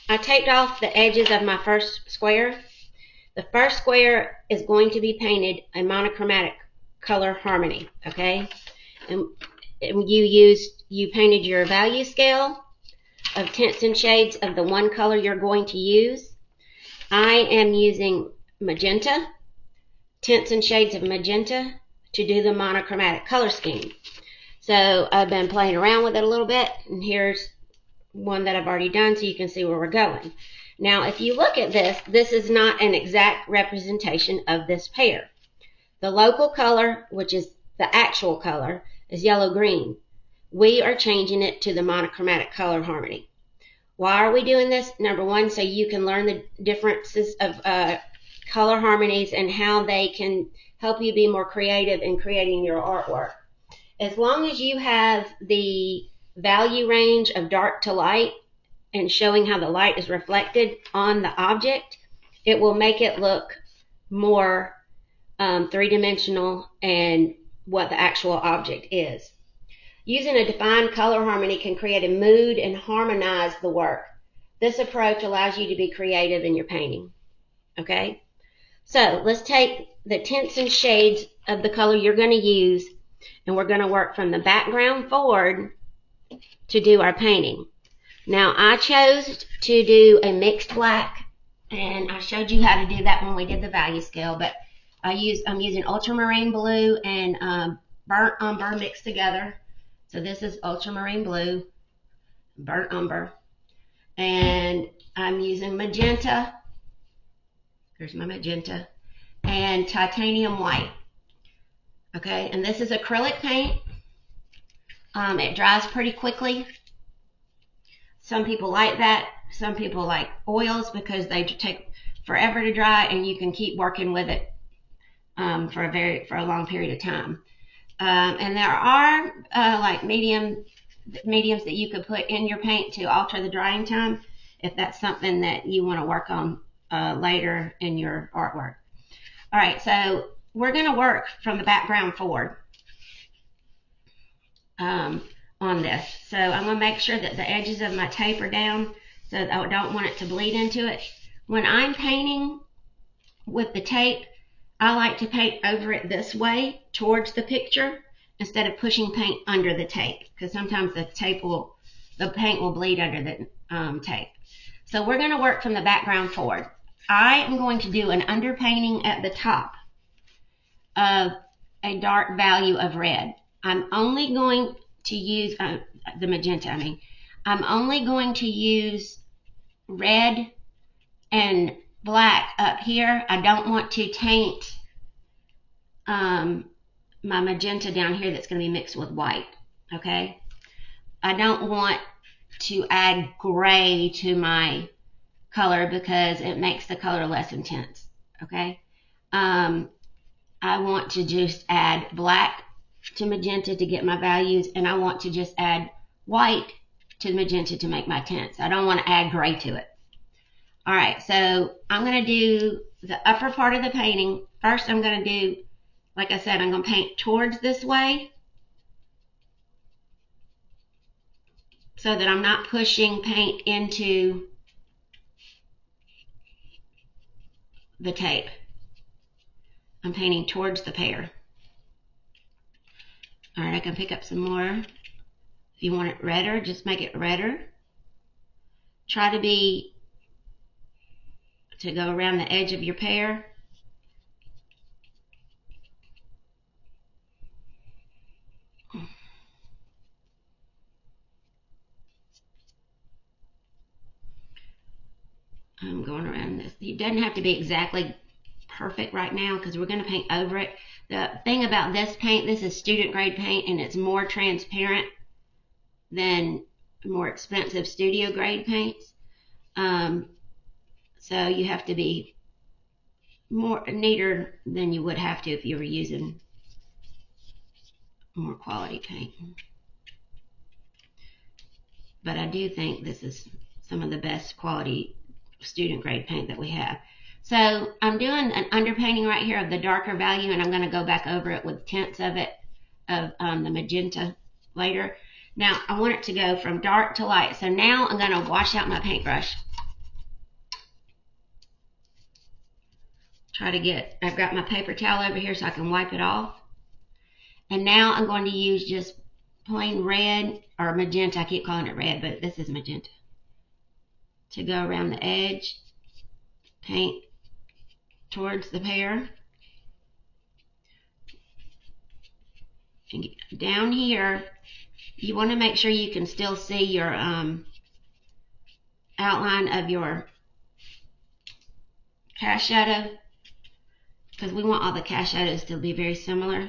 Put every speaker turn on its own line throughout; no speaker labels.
I taped off the edges of my first square. The first square is going to be painted a monochromatic color harmony, okay? And you painted your value scale of tints and shades of the one color you're going to use. I am using magenta, tints and shades of magenta, to do the monochromatic color scheme. So I've been playing around with it a little bit, and here's one that I've already done so you can see where we're going. Now, if you look at this, this is not an exact representation of this pair. The local color, which is the actual color, is yellow-green. We are changing it to the monochromatic color harmony. Why are we doing this? Number one, so you can learn the differences of color harmonies and how they can help you be more creative in creating your artwork. As long as you have the value range of dark to light and showing how the light is reflected on the object, it will make it look more three-dimensional and what the actual object is. Using a defined color harmony can create a mood and harmonize the work. This approach allows you to be creative in your painting. Okay? So let's take the tints and shades of the color you're going to use, and we're going to work from the background forward to do our painting. Now, I chose to do a mixed black, and I showed you how to do that when we did the value scale, but I'm using ultramarine blue and burnt umber mixed together. So this is ultramarine blue, burnt umber, and I'm using magenta. Here's my magenta, and titanium white. Okay, and this is acrylic paint. It dries pretty quickly. Some people like that. Some people like oils because they take forever to dry, and you can keep working with it for a long period of time. And there are like mediums that you could put in your paint to alter the drying time if that's something that you want to work on later in your artwork. All right, so we're going to work from the background forward on this. So I'm going to make sure that the edges of my tape are down so that I don't want it to bleed into it. When I'm painting with the tape, I like to paint over it this way towards the picture instead of pushing paint under the tape, because sometimes the paint will bleed under the tape. So we're going to work from the background forward. I am going to do an underpainting at the top of a dark value of red. I'm only going to use the magenta. I'm only going to use red and black up here. I don't want to taint my magenta down here that's going to be mixed with white. Okay, I don't want to add gray to my color because it makes the color less intense. Okay, I want to just add black to magenta to get my values, and I want to just add white to magenta to make my tints. I don't want to add gray to it. All right, so I'm going to do the upper part of the painting. First, I'm going to do, like I said, I'm going to paint towards this way so that I'm not pushing paint into the tape. I'm painting towards the pear. All right, I can pick up some more. If you want it redder, just make it redder. Try to go around the edge of your pear. I'm going around this. It doesn't have to be exactly perfect right now because we're going to paint over it. The thing about this paint, this is student grade paint, and it's more transparent than more expensive studio grade paints. So you have to be more neater than you would have to if you were using more quality paint. But I do think this is some of the best quality student grade paint that we have. So I'm doing an underpainting right here of the darker value, and I'm going to go back over it with tints of it, of the magenta later. Now I want it to go from dark to light. So now I'm going to wash out my paintbrush. I've got my paper towel over here so I can wipe it off. And now I'm going to use just plain red, or magenta, I keep calling it red, but this is magenta, to go around the edge, paint towards the pear. And down here, you want to make sure you can still see your outline of your cast shadow, because we want all the cast shadows to be very similar.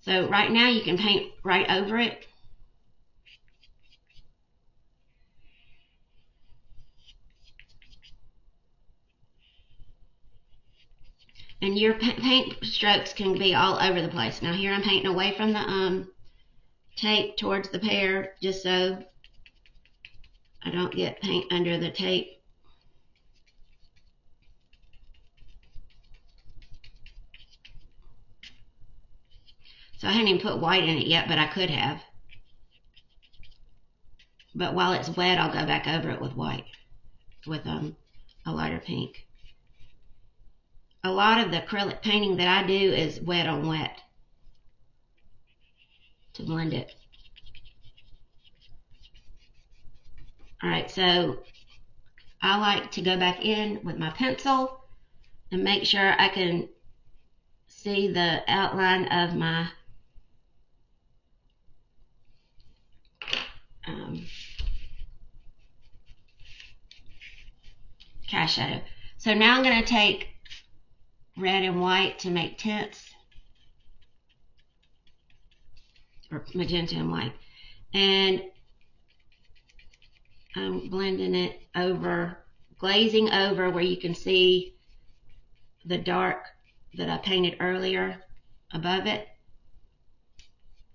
So right now you can paint right over it. And your paint strokes can be all over the place. Now here I'm painting away from the tape towards the pear, just so I don't get paint under the tape. So I hadn't even put white in it yet, but I could have. But while it's wet, I'll go back over it with white, with a lighter pink. A lot of the acrylic painting that I do is wet on wet to blend it. Alright, so I like to go back in with my pencil and make sure I can see the outline of my cast shadow. So now I'm going to take red and white to make tints, or magenta and white, and I'm blending it over, glazing over where you can see the dark that I painted earlier above it.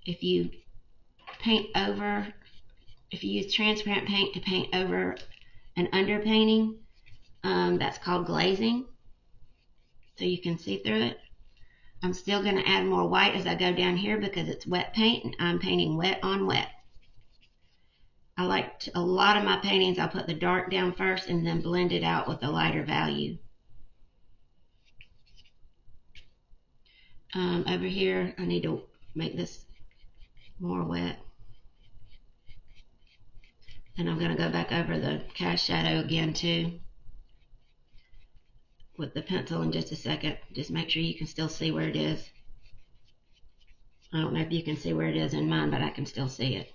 If you use transparent paint to paint over an underpainting, that's called glazing, so you can see through it. I'm still going to add more white as I go down here because it's wet paint and I'm painting wet on wet. I like a lot of my paintings, I'll put the dark down first and then blend it out with the lighter value. Over here, I need to make this more wet. And I'm going to go back over the cast shadow again too with the pencil in just a second. Just make sure you can still see where it is. I don't know if you can see where it is in mine, but I can still see it.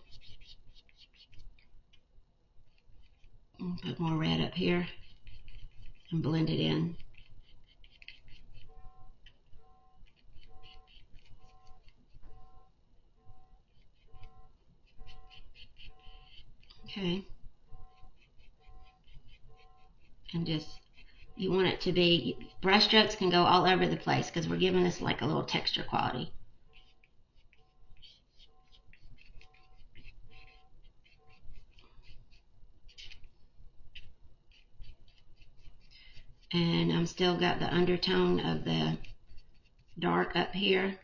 Put more red up here and blend it in. Okay. And just, you want it to be, brush strokes can go all over the place because we're giving this like a little texture quality. And I'm still got the undertone of the dark up here,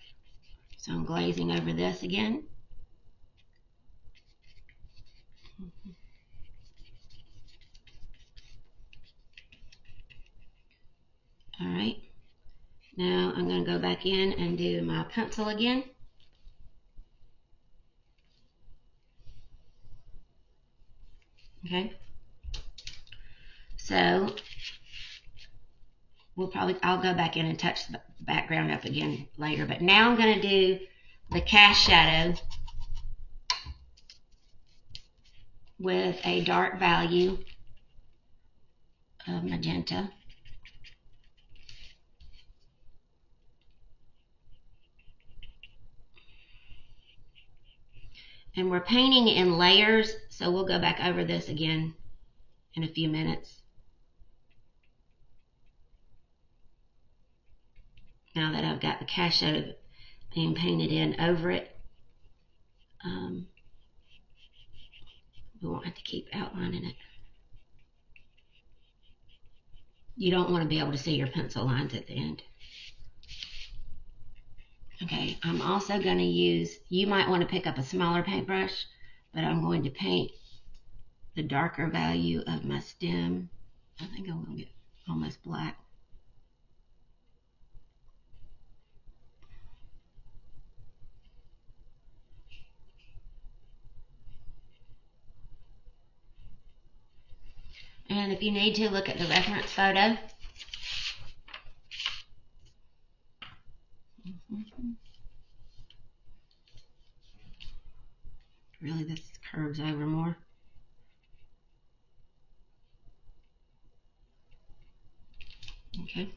so I'm glazing over this again. Alright, now I'm going to go back in and do my pencil again. Okay, so I'll go back in and touch the background up again later, but now I'm going to do the cast shadow with a dark value of magenta. And we're painting in layers, so we'll go back over this again in a few minutes. Now that I've got the cast shadow being painted in over it, we won't have to keep outlining it. You don't want to be able to see your pencil lines at the end. Okay, I'm also going to use, you might want to pick up a smaller paintbrush, but I'm going to paint the darker value of my stem. I think I'm going to get almost black. And if you need to, look at the reference photo. Really, this curves over more. Okay.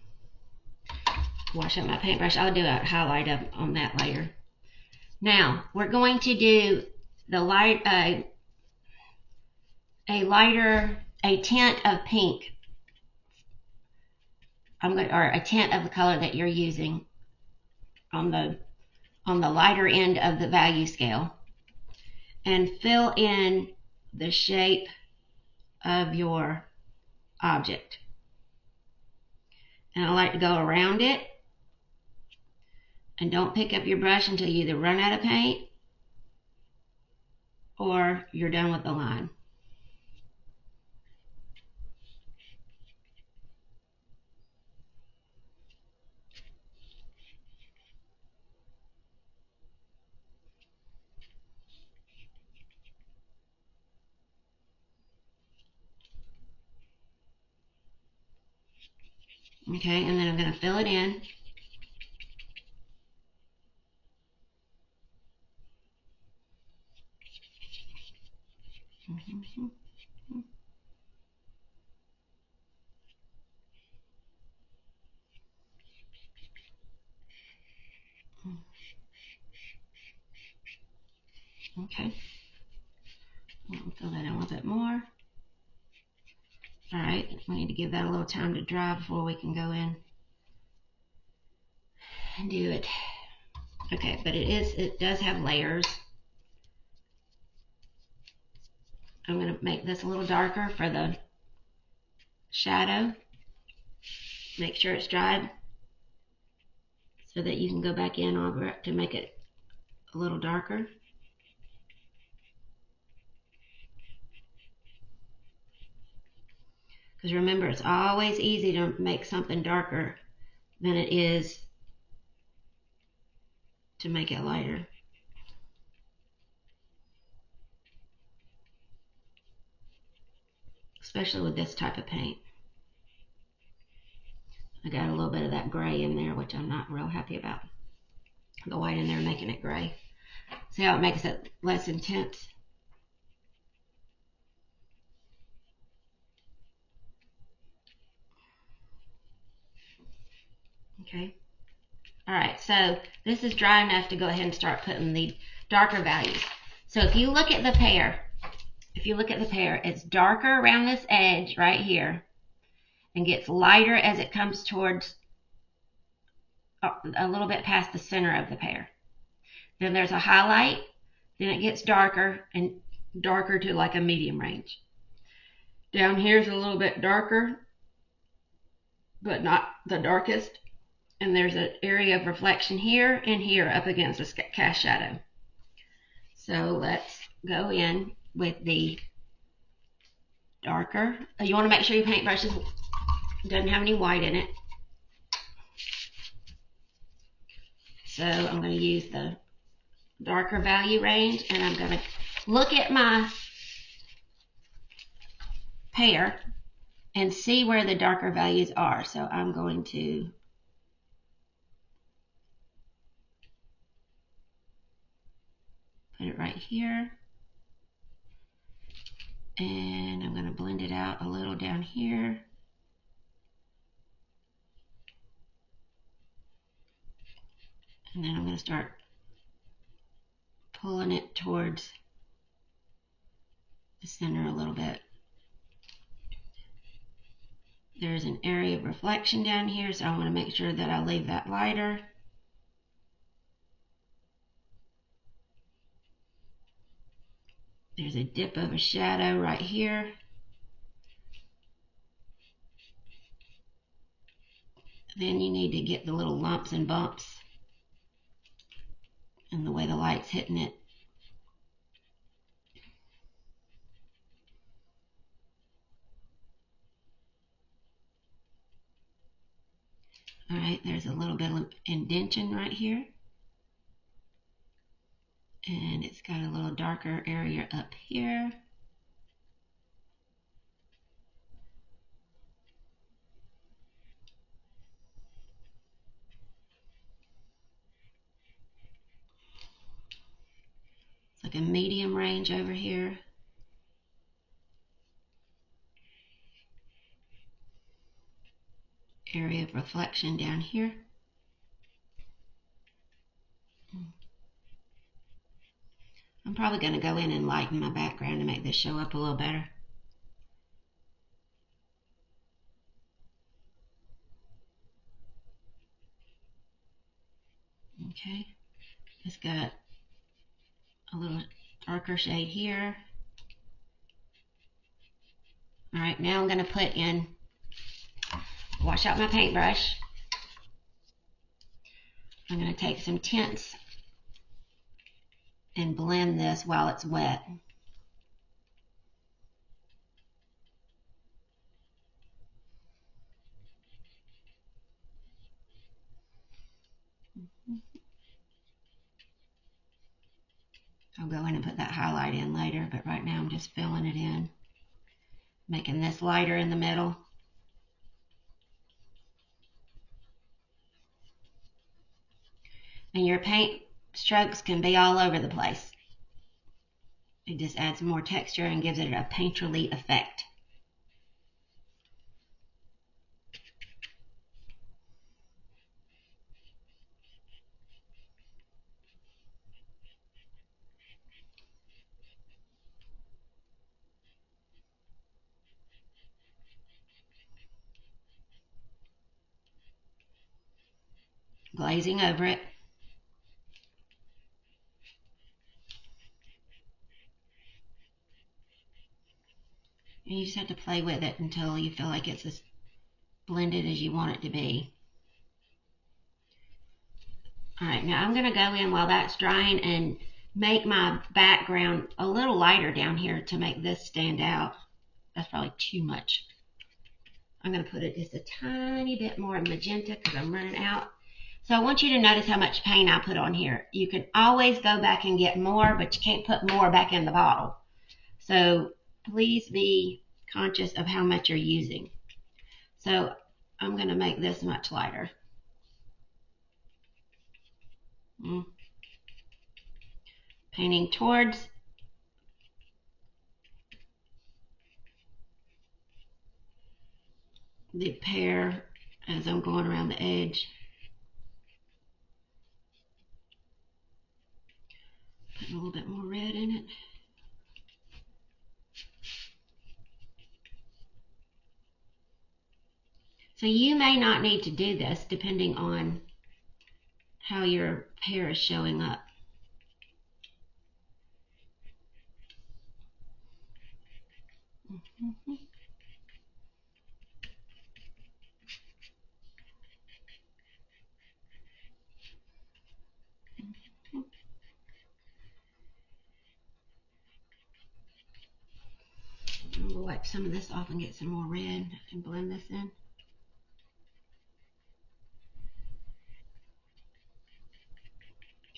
Wash up my paintbrush. I'll do a highlight up on that later. Now, we're going to do the light, a tint of pink. Or a tint of the color that you're using on the lighter end of the value scale, and fill in the shape of your object. And I like to go around it, and don't pick up your brush until you either run out of paint or you're done with the line. Okay, and then I'm going to fill it in. Okay, we'll fill that in a little bit more. All right, we need to give that a little time to dry before we can go in and do it. Okay, but it does have layers. I'm going to make this a little darker for the shadow. Make sure it's dried so that you can go back in over it to make it a little darker. Because remember, it's always easy to make something darker than it is to make it lighter. Especially with this type of paint. I got a little bit of that gray in there, which I'm not real happy about. The white in there making it gray. See how it makes it less intense? Okay. Alright, so this is dry enough to go ahead and start putting the darker values. So if you look at the pear, it's darker around this edge right here and gets lighter as it comes towards a little bit past the center of the pear. Then there's a highlight, then it gets darker and darker to like a medium range. Down here is a little bit darker, but not the darkest. And there's an area of reflection here and here up against the cast shadow. So let's go in with the darker. You want to make sure your paintbrush doesn't have any white in it. So I'm going to use the darker value range, and I'm going to look at my pear and see where the darker values are. So I'm going to put it right here, and I'm going to blend it out a little down here. And then I'm going to start pulling it towards the center a little bit. There's an area of reflection down here, so I want to make sure that I leave that lighter. There's a dip of a shadow right here. Then you need to get the little lumps and bumps and the way the light's hitting it. Alright, there's a little bit of indentation right here. And it's got a little darker area up here. a medium range over here. Area of reflection down here. I'm probably going to go in and lighten my background to make this show up a little better. Okay, it's got a little darker shade here. All right, now I'm going to put in, wash out my paintbrush. I'm going to take some tints and blend this while it's wet. I'll go in and put that highlight in later, but right now I'm just filling it in, making this lighter in the middle. And your paint strokes can be all over the place. It just adds more texture and gives it a painterly effect. Glazing over it. And you just have to play with it until you feel like it's as blended as you want it to be. Alright, now I'm going to go in while that's drying and make my background a little lighter down here to make this stand out. That's probably too much. I'm going to put it just a tiny bit more magenta because I'm running out. So I want you to notice how much paint I put on here. You can always go back and get more, but you can't put more back in the bottle. So please be conscious of how much you're using. So I'm going to make this much lighter. Painting towards the pear as I'm going around the edge. Putting a little bit more red in it. So you may not need to do this depending on how your pear is showing up. I'm going to wipe some of this off and get some more red and blend this in.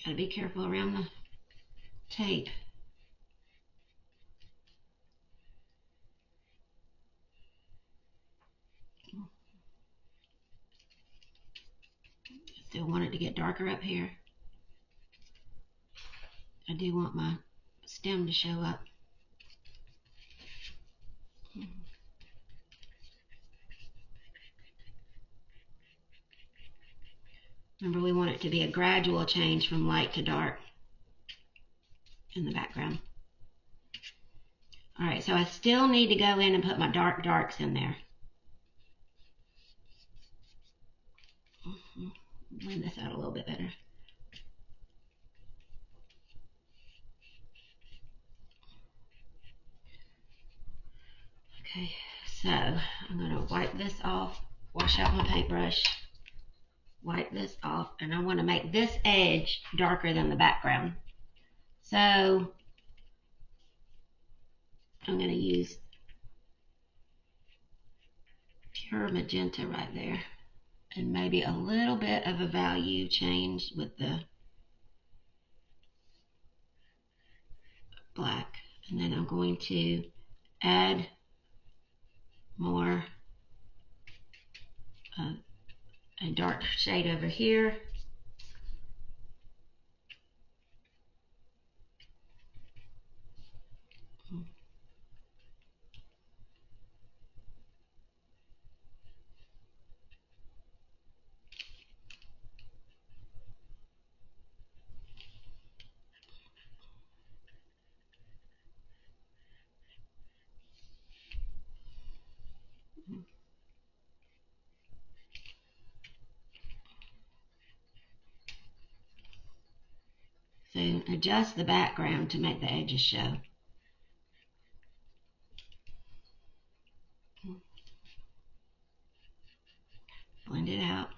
Gotta be careful around the tape. Still want it to get darker up here. I do want my stem to show up. Remember, we want it to be a gradual change from light to dark in the background. Alright, so I still need to go in and put my darks in there. Blend this out a little bit better. Okay, so I'm going to wipe this off, wash out my paintbrush, wipe this off, and I want to make this edge darker than the background. So I'm going to use pure magenta right there, and maybe a little bit of a value change with the black. And then I'm going to add more a dark shade over here. So adjust the background to make the edges show. Blend it out.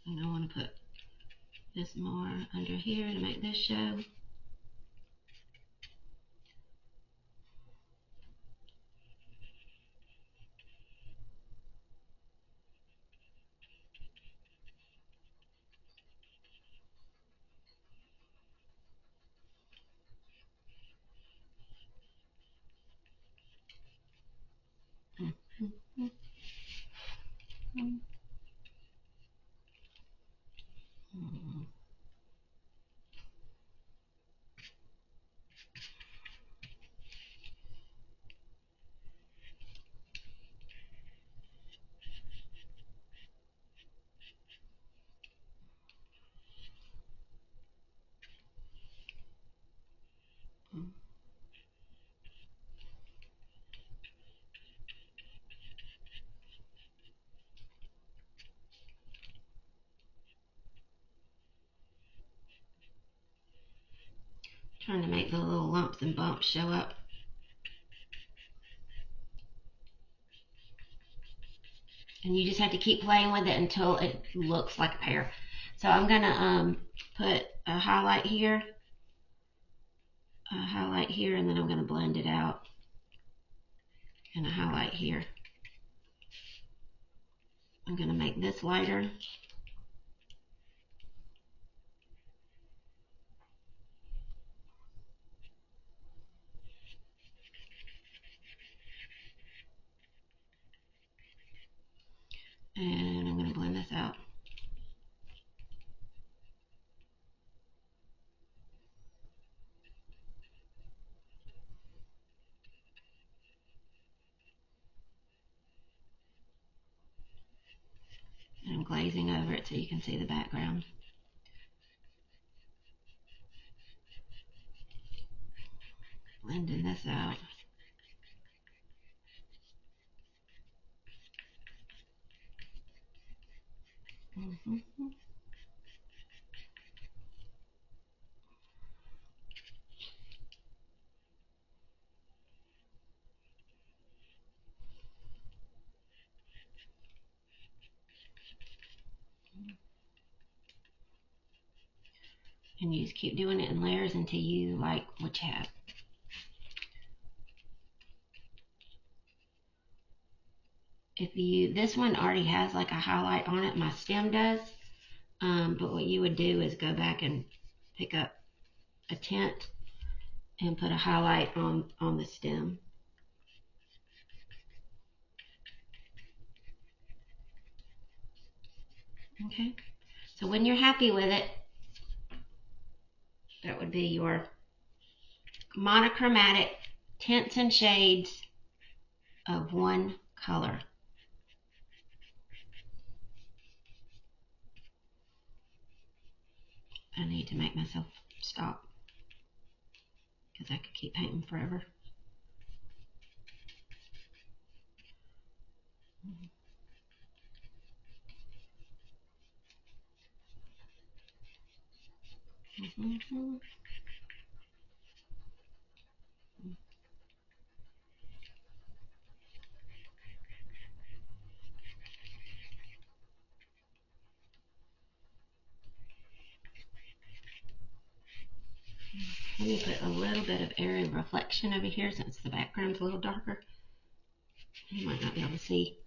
And I want to put this more under here to make this show. Trying to make the little lumps and bumps show up. And you just have to keep playing with it until it looks like a pear. So I'm gonna put a highlight here, and then I'm gonna blend it out, and a highlight here. I'm gonna make this lighter. And I'm gonna blend this out. And I'm glazing over it so you can see the background. Blending this out. And you just keep doing it in layers until you like what you have. This one already has like a highlight on it, my stem does, but what you would do is go back and pick up a tint and put a highlight on the stem. Okay, so when you're happy with it, that would be your monochromatic tints and shades of one color. I need to make myself stop because I could keep painting forever. Let me put a little bit of area of reflection over here since the background's a little darker. You might not be able to see.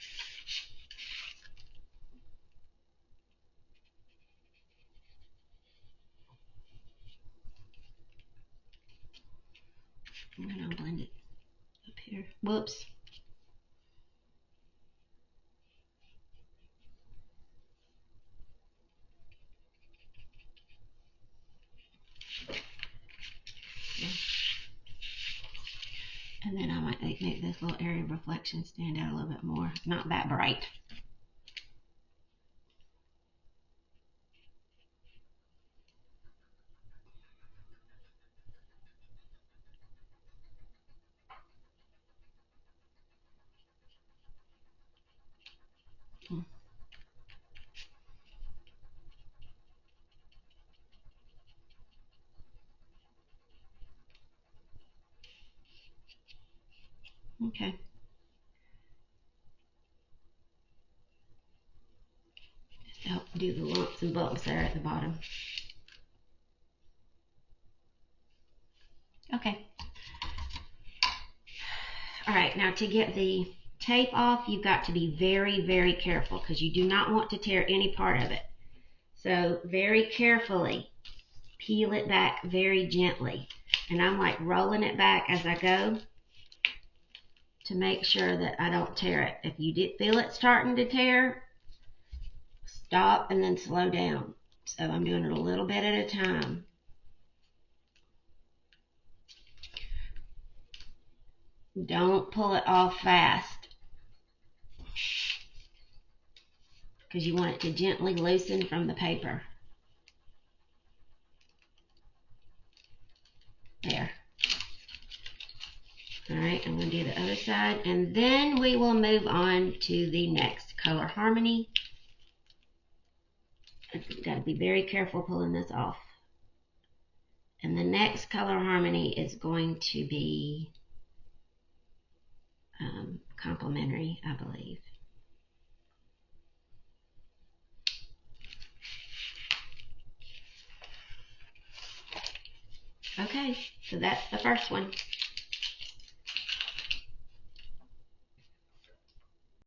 And I'll blend it up here. Whoops. And then I might make this little area of reflection stand out a little bit more. Not that bright. Okay. Just to help do the lumps and bumps there at the bottom. Okay. All right, now to get the tape off, you've got to be very, very careful because you do not want to tear any part of it. So very carefully peel it back very gently. And I'm like rolling it back as I go to make sure that I don't tear it. If you did feel it starting to tear, stop and then slow down. So I'm doing it a little bit at a time. Don't pull it off fast because you want it to gently loosen from the paper. There. Alright, I'm going to do the other side, and then we will move on to the next color harmony. I've got to be very careful pulling this off. And the next color harmony is going to be complementary, I believe. Okay, so that's the first one.